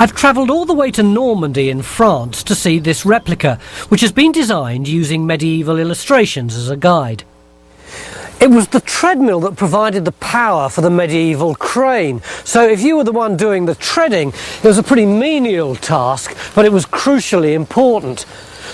I've travelled all the way to Normandy in France to see this replica, which has been designed using medieval illustrations as a guide. It was the treadmill that provided the power for the medieval crane. So if you were the one doing the treading, it was a pretty menial task, but it was crucially important.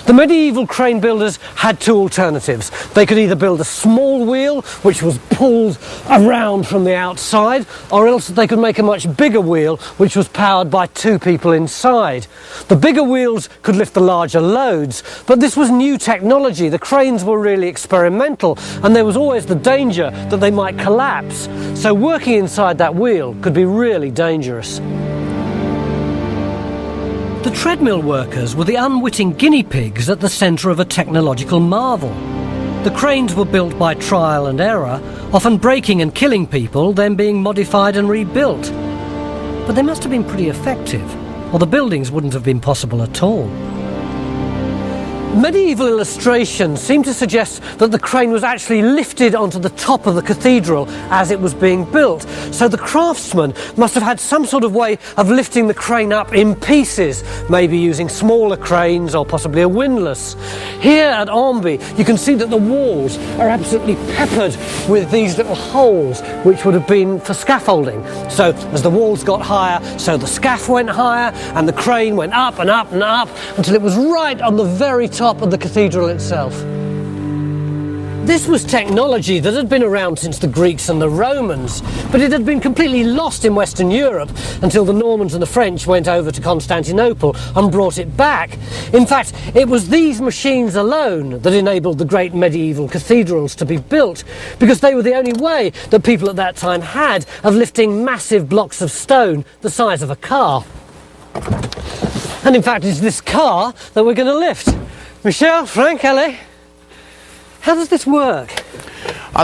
The medieval crane builders had two alternatives. They could either build a small wheel, which was pulled around from the outside, or else they could make a much bigger wheel, which was powered by two people inside. The bigger wheels could lift the larger loads, but this was new technology. The cranes were really experimental, and there was always the danger that they might collapse. So working inside that wheel could be really dangerous. The treadmill workers were the unwitting guinea pigs at the centre of a technological marvel. The cranes were built by trial and error, often breaking and killing people, then being modified and rebuilt. But they must have been pretty effective, or the buildings wouldn't have been possible at all. Medieval illustrations seem to suggest that the crane was actually lifted onto the top of the cathedral as it was being built. So the craftsman must have had some sort of way of lifting the crane up in pieces, maybe using smaller cranes or possibly a windlass. Here at Amby, you can see that the walls are absolutely peppered with these little holes, which would have been for scaffolding. So as the walls got higher, so the scaff went higher, and the crane went up and up and up until it was right on the very top of the cathedral itself. This was technology that had been around since the Greeks and the Romans, but it had been completely lost in Western Europe until the Normans and the French went over to Constantinople and brought it back. In fact, it was these machines alone that enabled the great medieval cathedrals to be built, because they were the only way that people at that time had of lifting massive blocks of stone the size of a car. And in fact, it's this car that we're going to lift. Michel, Frank, Ale, how does this work?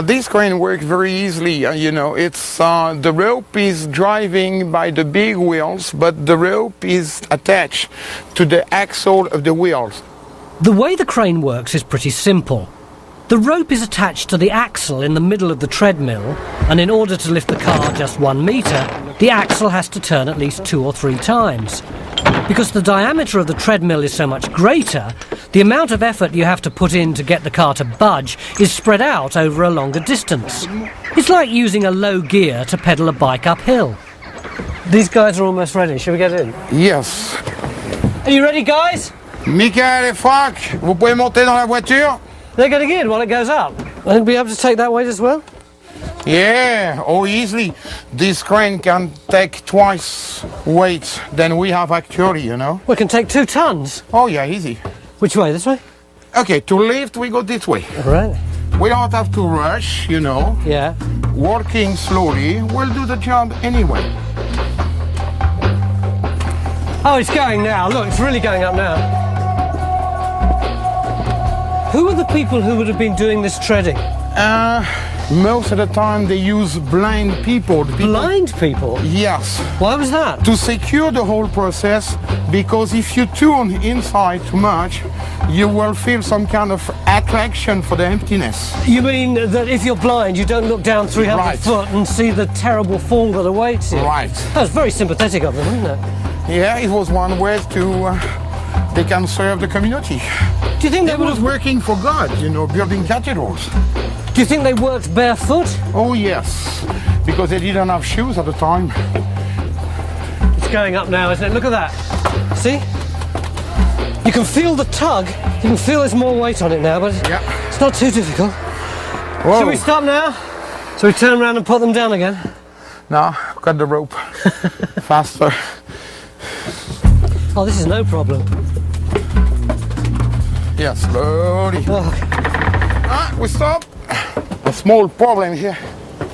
This crane works very easily. It's the rope is driving by the big wheels, but the rope is attached to the axle of the wheels. The way the crane works is pretty simple. The rope is attached to the axle in the middle of the treadmill, and in order to lift the car just 1 metre, the axle has to turn at least 2 or 3 times. Because the diameter of the treadmill is so much greater, the amount of effort you have to put in to get the car to budge is spread out over a longer distance. It's like using a low gear to pedal a bike uphill. These guys are almost ready. Shall we get in? Yes. Are you ready, guys? Michael et Franck, vous pouvez monter dans la voiture? They're getting in while it goes up. I think we'll be able to take that weight as well. Yeah, easily. This crane can take twice weight than we have actually, We can take 2 tons. Oh yeah, easy. Which way? This way? Okay, to lift we go this way. All right. We don't have to rush, Yeah. Working slowly, we'll do the job anyway. Oh, it's going now. Look, it's really going up now. Who are the people who would have been doing this treading? Most of the time they use blind people. Blind people? Yes. Why was that? To secure the whole process, because if you tune inside too much, you will feel some kind of attraction for the emptiness. You mean that if you're blind, you don't look down 300 foot and see the terrible fall that awaits you? Right. That's very sympathetic of them, isn't it? Yeah, it was one way to... they can serve the community. Do you think they was working for God, building cathedrals. Do you think they worked barefoot? Oh yes, because they didn't have shoes at the time. It's going up now, isn't it? Look at that. See? You can feel the tug. You can feel there's more weight on it now, but it's not too difficult. Whoa. Shall we stop now? So we turn around and put them down again? No, cut the rope. Faster. Oh, this is no problem. Yeah, slowly. Oh. We stop. A small problem here.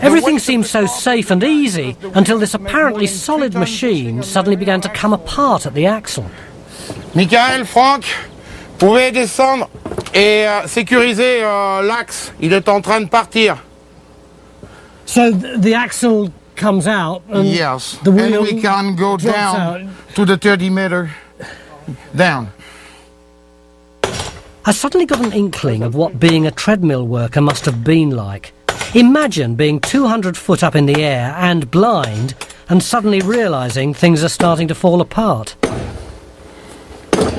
Everything seemed so safe and easy until this apparently solid machine suddenly began to come apart at the axle. Michael, Franck, pouvez descendre et sécuriser l'axe. Il est en train de partir. So the axle comes out and yes, the wheel and we can go down to the 30 meter down. I suddenly got an inkling of what being a treadmill worker must have been like. Imagine being 200 foot up in the air and blind, and suddenly realising things are starting to fall apart.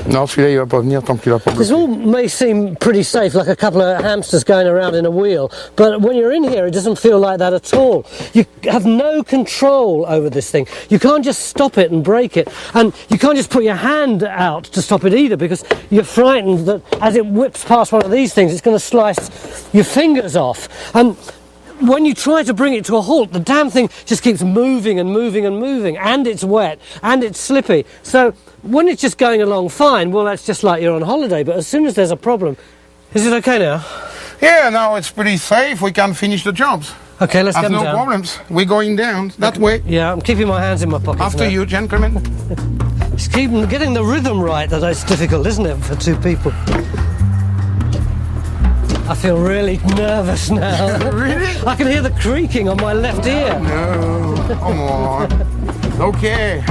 Non, celui-là, il va pas venir tant que tu l'as pas This bloqué. all may seem pretty safe, like a couple of hamsters going around in a wheel, but when you're in here it doesn't feel like that at all. You have no control over this thing. You can't just stop it and break it, and you can't just put your hand out to stop it either, because you're frightened that as it whips past one of these things it's going to slice your fingers off. And when you try to bring it to a halt, the damn thing just keeps moving and moving and moving, and it's wet and it's slippy. So when it's just going along fine, well, that's just like you're on holiday. But as soon as there's a problem, is it okay now? Yeah, now it's pretty safe. We can finish the jobs. Okay, let's Have get them no down. problems. We're going down that way. Yeah, I'm keeping my hands in my pockets. After now. you, gentlemen. Just getting the rhythm right. That's difficult, isn't it, for two people? I feel really nervous now. Really? I can hear the creaking on my left ear. No, come on. Okay.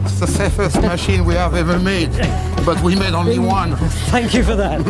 It's the safest machine we have ever made, but we made only one. Thank you for that.